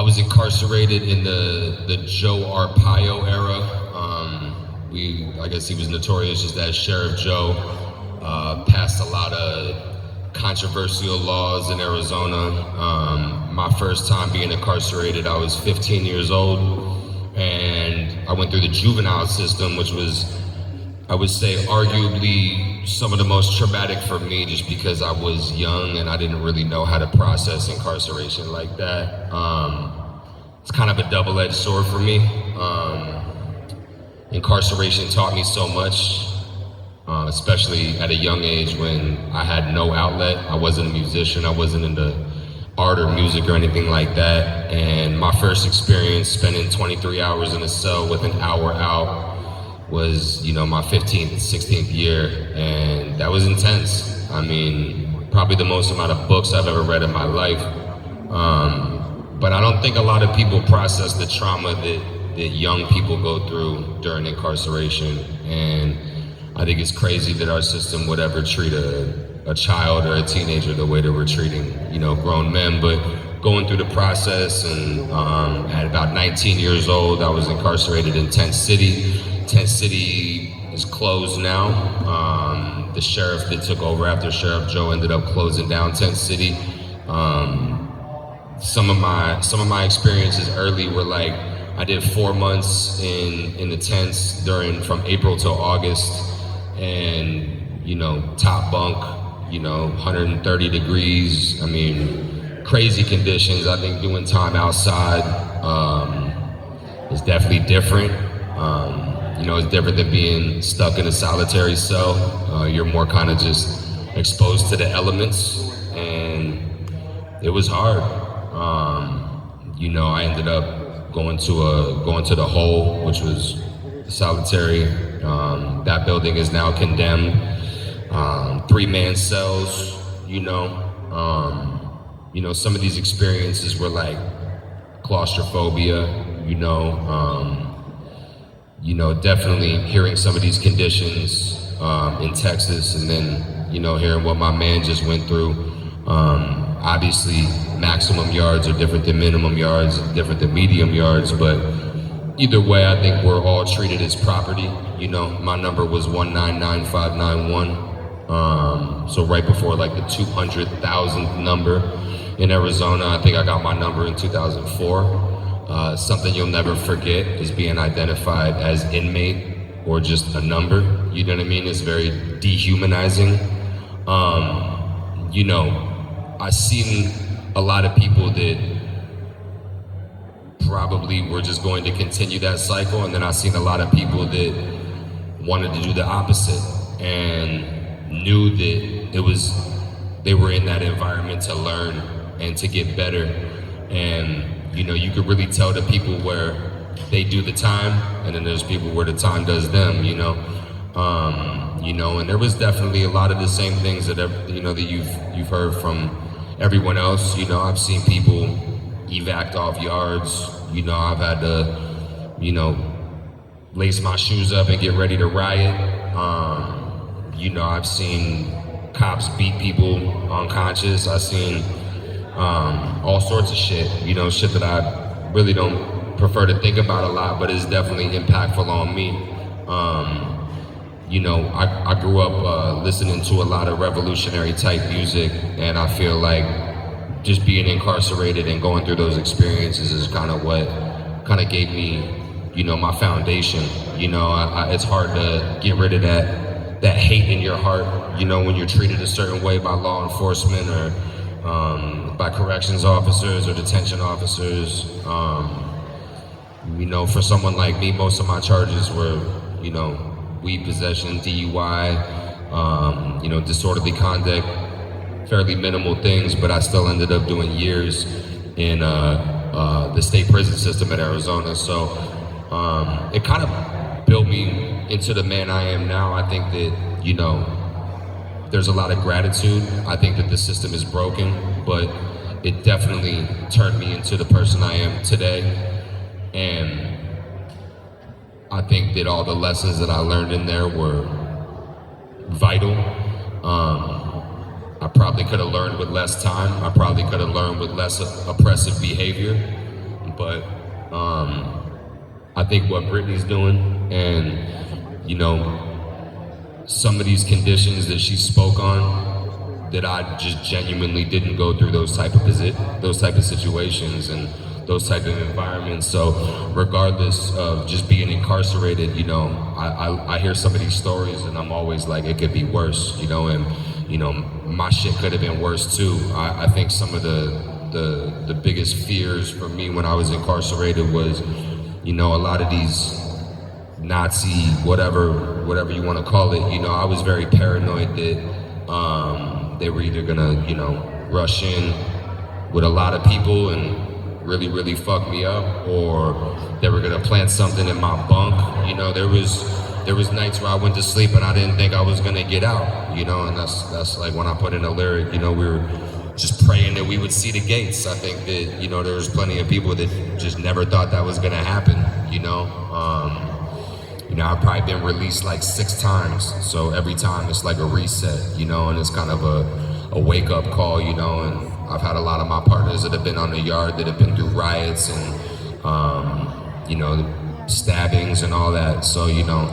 was incarcerated in the Joe Arpaio era. I guess he was notorious just as Sheriff Joe. Passed a lot of controversial laws in Arizona. My first time being incarcerated, I was 15 years old, and I went through the juvenile system, which was, I would say, arguably some of the most traumatic for me, just because I was young and I didn't really know how to process incarceration like that. It's kind of a double-edged sword for me. Incarceration taught me so much, especially at a young age when I had no outlet. I wasn't a musician, I wasn't into art or music or anything like that. And my first experience spending 23 hours in a cell with an hour out was, my 15th, 16th year, and that was intense. I mean, probably the most amount of books I've ever read in my life. But I don't think a lot of people process the trauma that young people go through during incarceration. And I think it's crazy that our system would ever treat a child or a teenager the way that we're treating, grown men. But going through the process, and at about 19 years old, I was incarcerated in Tent City. Tent City is closed now. The sheriff that took over after Sheriff Joe ended up closing down Tent City. Some of my experiences early were like, I did 4 months in the tents from April till August, and top bunk, 130 degrees. I mean, crazy conditions. I think doing time outside is definitely different. It's different than being stuck in a solitary cell. You're more kind of just exposed to the elements, and it was hard. I ended up going to the Hole, which was solitary. That building is now condemned. 3-man cells. Some of these experiences were like claustrophobia. Definitely hearing some of these conditions in Texas, and then hearing what my man just went through. Obviously, maximum yards are different than minimum yards, different than medium yards, but either way, I think we're all treated as property. My number was 199,591. So right before like the 200,000th number in Arizona. I think I got my number in 2004. Something you'll never forget is being identified as inmate or just a number. You know what I mean? It's very dehumanizing. I've seen a lot of people that probably were just going to continue that cycle, and then I've seen a lot of people that wanted to do the opposite and knew that they were in that environment to learn and to get better. And you could really tell the people where they do the time, and then there's people where the time does them. And there was definitely a lot of the same things that that you've heard from everyone else. I've seen people evac off yards. I've had to lace my shoes up and get ready to riot. I've seen cops beat people unconscious. I've seen all sorts of shit. Shit that I really don't prefer to think about a lot, but it's definitely impactful on me. I grew up listening to a lot of revolutionary type music, and I feel like just being incarcerated and going through those experiences is kind of what gave me, my foundation. It's hard to get rid of that hate in your heart, when you're treated a certain way by law enforcement or by corrections officers or detention officers. For someone like me, most of my charges were, weed possession, DUI, disorderly conduct, fairly minimal things, but I still ended up doing years in the state prison system in Arizona. So it kind of built me into the man I am now. I think that, there's a lot of gratitude. I think that the system is broken, but it definitely turned me into the person I am today. And I think that all the lessons that I learned in there were vital. I probably could have learned with less time. I probably could have learned with less oppressive behavior. but I think what Brittany's doing, and you know, some of these conditions that she spoke on, that I just genuinely didn't go through those type of situations and those type of environments. So regardless of just being incarcerated, you know, I hear some of these stories and I'm always like, it could be worse, you know, and you know, my shit could have been worse too. I think some of the biggest fears for me when I was incarcerated was, you know, a lot of these Nazi, whatever you want to call it, you know, I was very paranoid that they were either gonna, you know, rush in with a lot of people and really fuck me up, or they were gonna plant something in my bunk. You know, there was nights where I went to sleep and I didn't think I was gonna get out, you know, and that's like when I put in a lyric, you know, we were just praying that we would see the gates. I think that, you know, there was plenty of people that just never thought that was gonna happen, you know. You know, I've probably been released like 6 times, so every time it's like a reset, you know, and it's kind of a wake-up call, you know, and I've had a lot of my partners that have been on the yard that have been through riots and, you know, stabbings and all that, so, you know,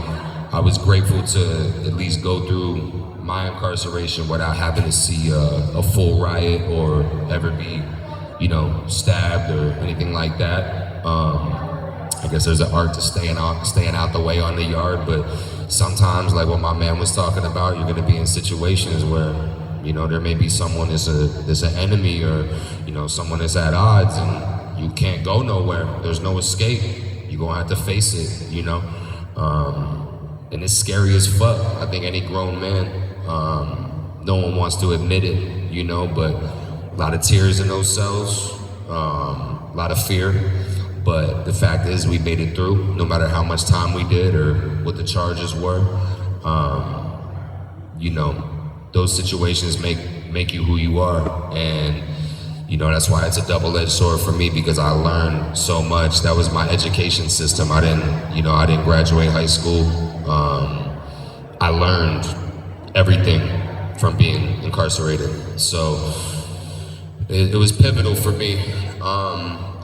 I was grateful to at least go through my incarceration without having to see a full riot or ever be, you know, stabbed or anything like that. I guess there's an art to staying out the way on the yard, but sometimes, like what my man was talking about, you're gonna be in situations where, you know, there may be someone that's an enemy, or, you know, someone that's at odds and you can't go nowhere. There's no escape. You're gonna have to face it, you know? And it's scary as fuck. I think any grown man, no one wants to admit it, you know, but a lot of tears in those cells, a lot of fear. But the fact is, we made it through, no matter how much time we did or what the charges were. You know, those situations make you who you are, and you know, that's why it's a double-edged sword for me, because I learned so much. That was my education system. I didn't graduate high school. I learned everything from being incarcerated. So it was pivotal for me.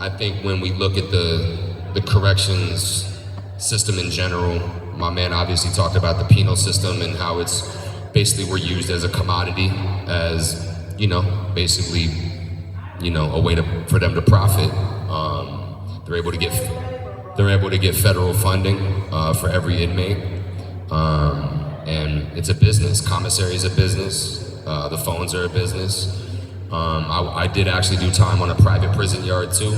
I think when we look at the corrections system in general, my man obviously talked about the penal system and how it's basically we're used as a commodity, as, you know, basically, you know, a way for them to profit. They're able to get federal funding for every inmate, and it's a business. Commissary is a business. The phones are a business. I did actually do time on a private prison yard too,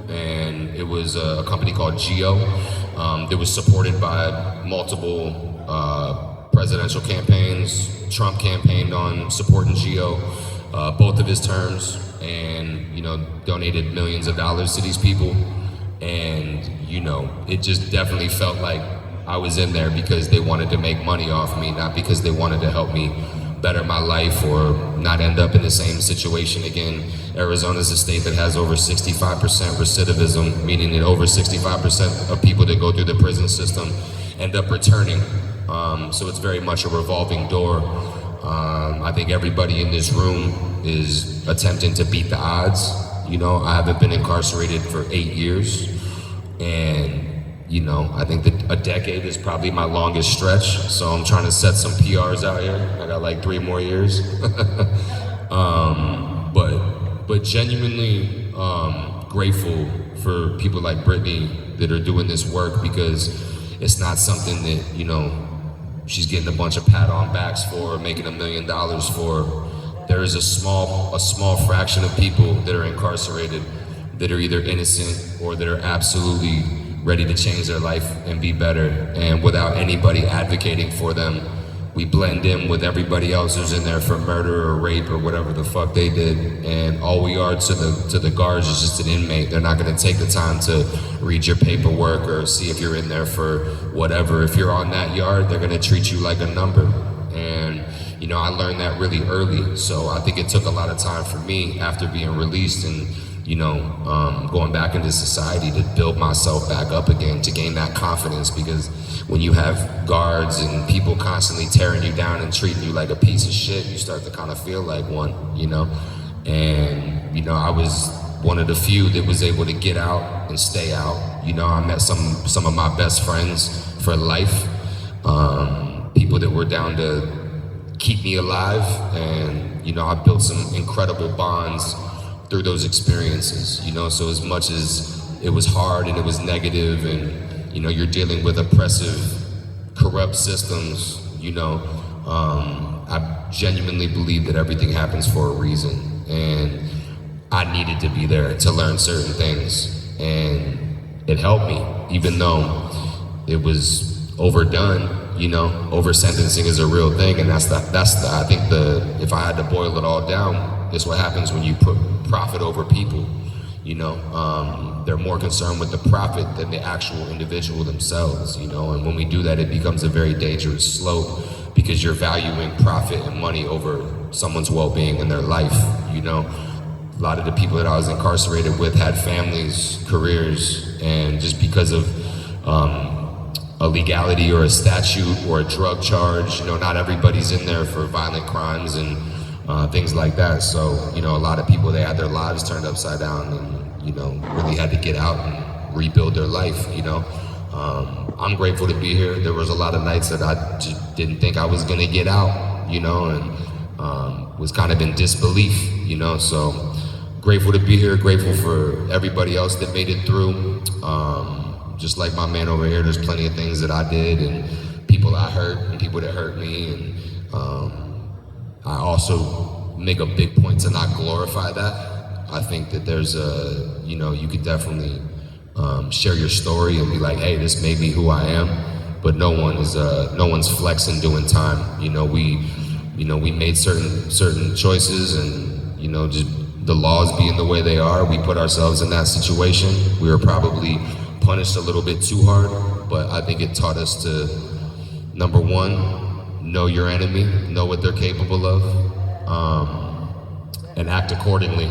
and it was a company called Geo that was supported by multiple presidential campaigns. Trump campaigned on supporting Geo both of his terms, and, you know, donated millions of dollars to these people. And, you know, it just definitely felt like I was in there because they wanted to make money off me, not because they wanted to help me better my life or not end up in the same situation again. Arizona's a state that has over 65% recidivism, meaning that over 65% of people that go through the prison system end up returning. So it's very much a revolving door. I think everybody in this room is attempting to beat the odds. You know, I haven't been incarcerated for 8 years, and you know, I think that a decade is probably my longest stretch, so I'm trying to set some PRs out here. I got like 3 more years. But genuinely grateful for people like Brittany that are doing this work, because it's not something that, you know, she's getting a bunch of pat on backs for, or making $1 million for. There is a small fraction of people that are incarcerated that are either innocent or that are absolutely ready to change their life and be better, and without anybody advocating for them, we blend in with everybody else who's in there for murder or rape or whatever the fuck they did, and all we are to the guards is just an inmate. They're not going to take the time to read your paperwork or see if you're in there for whatever. If you're on that yard, they're going to treat you like a number. And you know, I learned that really early, so I think it took a lot of time for me after being released and, you know, going back into society to build myself back up again, to gain that confidence, because when you have guards and people constantly tearing you down and treating you like a piece of shit, you start to kind of feel like one, you know? And, you know, I was one of the few that was able to get out and stay out. You know, I met some of my best friends for life, people that were down to keep me alive, and you know, I built some incredible bonds through those experiences. You know, so as much as it was hard and it was negative, and you know, you're dealing with oppressive, corrupt systems, you know, I genuinely believe that everything happens for a reason, and I needed to be there to learn certain things, and it helped me, even though it was overdone. You know, over sentencing is a real thing, and I think if I had to boil it all down, it's what happens when you put profit over people. You know, they're more concerned with the profit than the actual individual themselves. You know, and when we do that, it becomes a very dangerous slope, because you're valuing profit and money over someone's well-being and their life. You know, a lot of the people that I was incarcerated with had families, careers, and just because of a legality or a statute or a drug charge, you know, not everybody's in there for violent crimes and things like that. So, you know, a lot of people, they had their lives turned upside down, and, you know, really had to get out and rebuild their life, you know. I'm grateful to be here. There was a lot of nights that I just didn't think I was gonna get out, you know, and was kind of in disbelief, you know. So grateful to be here, grateful for everybody else that made it through. Just like my man over here, there's plenty of things that I did and people I hurt and people that hurt me, and I also make a big point to not glorify that. I think that there's you know, you could definitely share your story and be like, hey, this made me who I am, but no one's flexing doing time. You know, we made certain choices, and you know, just the laws being the way they are, we put ourselves in that situation. We were probably punished a little bit too hard, but I think it taught us to, number one, know your enemy, know what they're capable of, and act accordingly.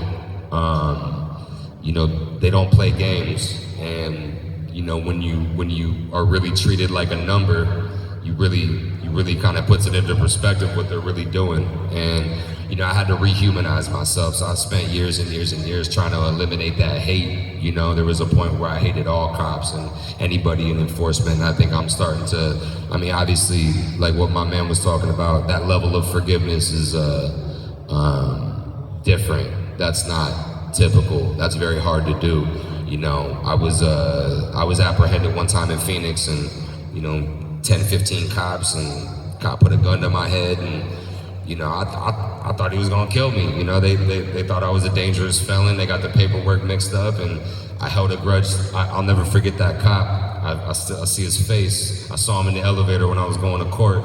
You know, they don't play games, and you know, when you are really treated like a number, you really kind of puts it into perspective what they're really doing. And you know, I had to rehumanize myself, so I spent years and years and years trying to eliminate that hate. You know, there was a point where I hated all cops and anybody in enforcement, and I think I'm starting to, I mean, obviously, like what my man was talking about, that level of forgiveness is different. That's not typical. That's very hard to do. You know, I was apprehended one time in Phoenix, and you know, 10, 15 cops, and cop put a gun to my head, and you know, I thought he was gonna kill me. You know, they thought I was a dangerous felon. They got the paperwork mixed up, and I held a grudge. I'll never forget that cop. I see his face. I saw him in the elevator when I was going to court,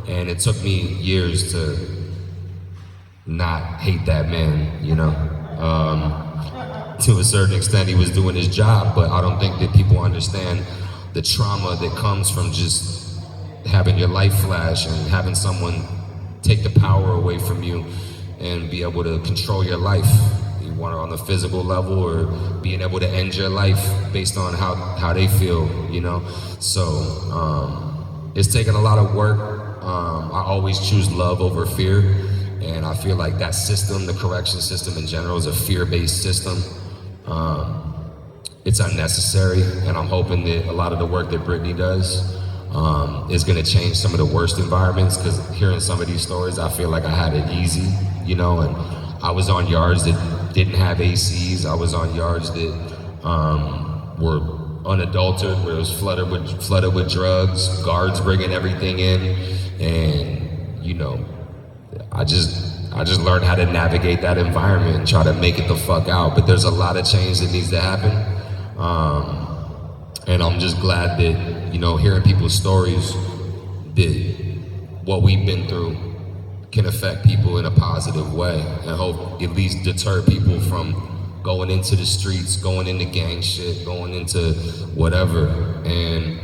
and it took me years to not hate that man, you know. To a certain extent, he was doing his job, but I don't think that people understand the trauma that comes from just having your life flash and having someone take the power away from you and be able to control your life. You want it on the physical level, or being able to end your life based on how they feel, you know? So it's taken a lot of work. I always choose love over fear, and I feel like that system, the correction system in general, is a fear-based system. It's unnecessary, and I'm hoping that a lot of the work that Brittany does is gonna change some of the worst environments, because hearing some of these stories, I feel like I had it easy, you know, and I was on yards that didn't have ACs. I was on yards that were unadulterated, where it was flooded with drugs, guards bringing everything in, and you know, I just learned how to navigate that environment and try to make it the fuck out. But there's a lot of change that needs to happen, and I'm just glad that, you know, hearing people's stories, that what we've been through can affect people in a positive way, and hope at least deter people from going into the streets, going into gang shit, going into whatever, and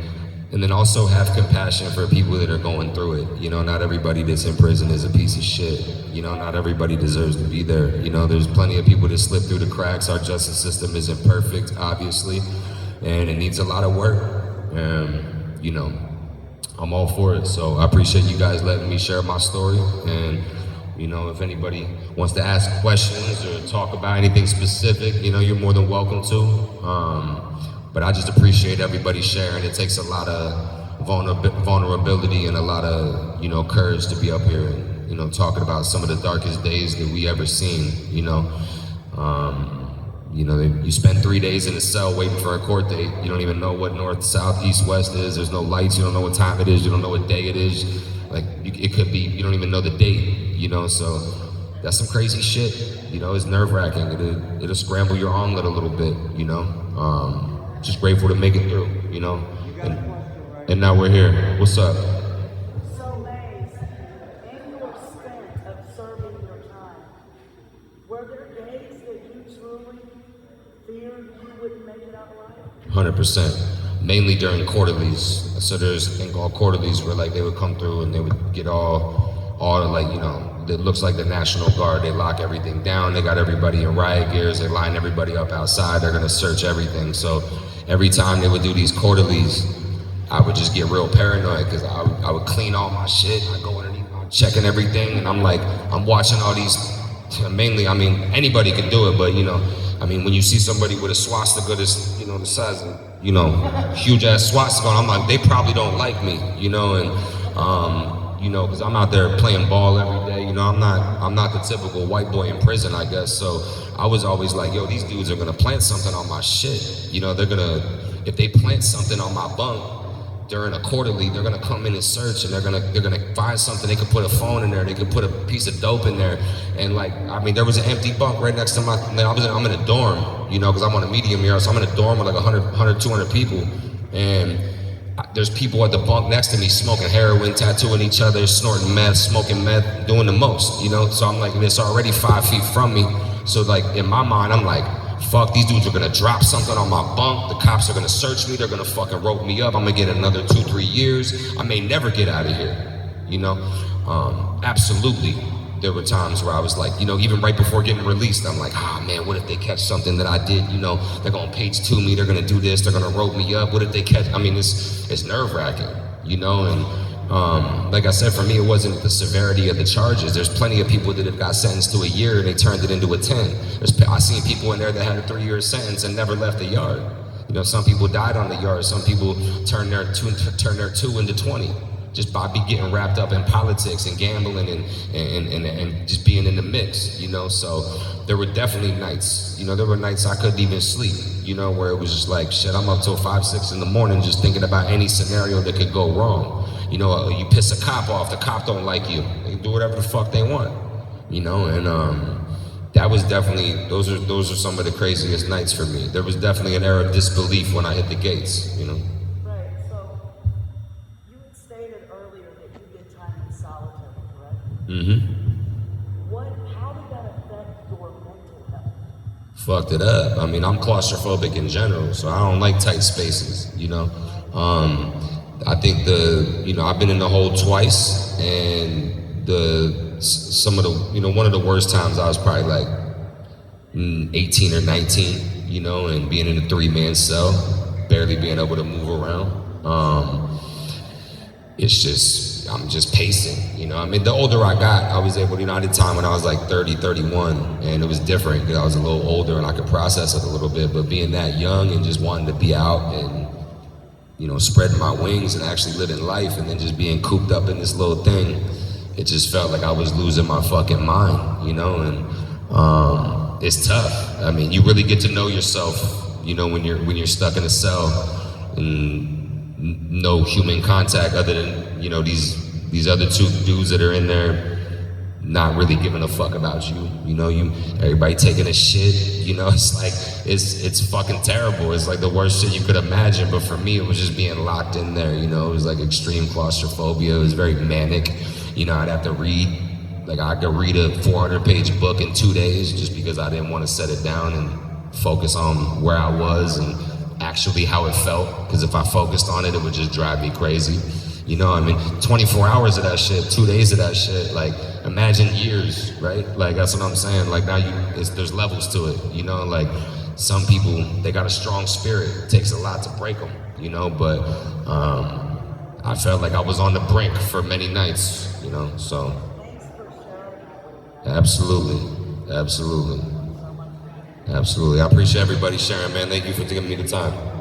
then also have compassion for people that are going through it. You know, not everybody that's in prison is a piece of shit. You know, not everybody deserves to be there. You know, there's plenty of people that slip through the cracks. Our justice system isn't perfect, obviously, and it needs a lot of work. You know, I'm all for it. So I appreciate you guys letting me share my story, and You know, if anybody wants to ask questions or talk about anything specific, you know, you're more than welcome to. But I just appreciate everybody sharing. It takes a lot of vulnerability and a lot of, you know, courage to be up here and, you know, talking about some of the darkest days that we ever seen, you know. You know, you spend 3 days in a cell waiting for a court date. You don't even know what north, south, east, west is. There's no lights. You don't know what time it is. You don't know what day it is. Like, it could be, you don't even know the date, you know, so that's some crazy shit. You know, it's nerve-wracking. It'll scramble your armlet a little bit, you know. Just grateful to make it through, you know. And now we're here. What's up? So, Maze, in your stint of serving your time, were there days that you truly feared you wouldn't make it out alive? 100%. Mainly during quarterlies. So there's a thing called quarterlies where like they would come through and they would get all like, you know, it looks like the National Guard. They lock everything down. They got everybody in riot gears. They line everybody up outside. They're gonna search everything. So every time they would do these quarterlies, I would just get real paranoid because I would clean all my shit. I go underneath, I'm checking everything, and I'm like, I'm watching all these. Mainly, I mean, anybody can do it, but you know, I mean, when you see somebody with a swastika that's, you know, the size of, you know, huge ass swastika, I'm like, they probably don't like me, you know, and you know, because I'm out there playing ball every day, you know, I'm not the typical white boy in prison, I guess. So I was always like, yo, these dudes are gonna plant something on my shit, you know, they're gonna, if they plant something on my bunk during a quarterly, they're gonna come in and search, and they're gonna find something. They could put a phone in there, they could put a piece of dope in there, and like, I mean, there was an empty bunk right next to my. I'm in a dorm, you know, because I'm on a medium here, so I'm in a dorm with like 100, 200 people, and there's people at the bunk next to me smoking heroin, tattooing each other, snorting meth, smoking meth, doing the most, you know. So I'm like, it's already 5 feet from me. So like in my mind, I'm like, fuck, these dudes are gonna drop something on my bunk. The cops are gonna search me. They're gonna fucking rope me up. I'm gonna get another 2-3 years. I may never get out of here, you know? Absolutely. There were times where I was like, you know, even right before getting released, I'm like, man, what if they catch something that I did? You know, they're gonna page to me. They're gonna do this. They're gonna rope me up. What if they catch? I mean, it's nerve-wracking, you know? And like I said, for me, it wasn't the severity of the charges. There's plenty of people that have got sentenced to a year and they turned it into a 10. I seen people in there that had a 3-year sentence and never left the yard. You know, some people died on the yard. Some people turned their two into 20 just by getting wrapped up in politics and gambling and just being in the mix, you know? So there were definitely nights, you know, there were nights I couldn't even sleep, you know, where it was just like, shit, I'm up till 5, 6 in the morning just thinking about any scenario that could go wrong. You know, you piss a cop off, the cop don't like you. They can do whatever the fuck they want, you know, and that was definitely, those are some of the craziest nights for me. There was definitely an era of disbelief when I hit the gates, you know. Right, so you had stated earlier that you did time in solitary, correct? Mm-hmm. How did that affect your mental health? Fucked it up. I mean, I'm claustrophobic in general, so I don't like tight spaces, you know. I think I've been in the hole twice, and some of the, you know, one of the worst times I was probably like 18 or 19, you know, and being in a 3-man cell, barely being able to move around. It's just, I'm just pacing, you know. I mean, the older I got, I was able to, you know, I did time when I was like 30, 31, and it was different because I was a little older and I could process it a little bit, but being that young and just wanting to be out and, you know, spreading my wings and actually living life, and then just being cooped up in this little thing, it just felt like I was losing my fucking mind, you know, and it's tough. I mean, you really get to know yourself, you know, when you're stuck in a cell and no human contact other than, you know, these other 2 dudes that are in there not really giving a fuck about you, you know, everybody taking a shit, you know, it's like, it's fucking terrible. It's like the worst shit you could imagine, but for me, it was just being locked in there, you know, it was like extreme claustrophobia, it was very manic, you know, I'd have to read, like I could read a 400-page book in 2 days just because I didn't want to set it down and focus on where I was and actually how it felt, because if I focused on it, it would just drive me crazy. You know, I mean, 24 hours of that shit, 2 days of that shit, like, imagine years, right? Like, that's what I'm saying. Like, now there's levels to it, you know? Like, some people, they got a strong spirit. It takes a lot to break them, you know? But I felt like I was on the brink for many nights, you know, so. Thanks for sharing that with Absolutely. Absolutely. Absolutely. I appreciate everybody sharing, man. Thank you for giving me the time.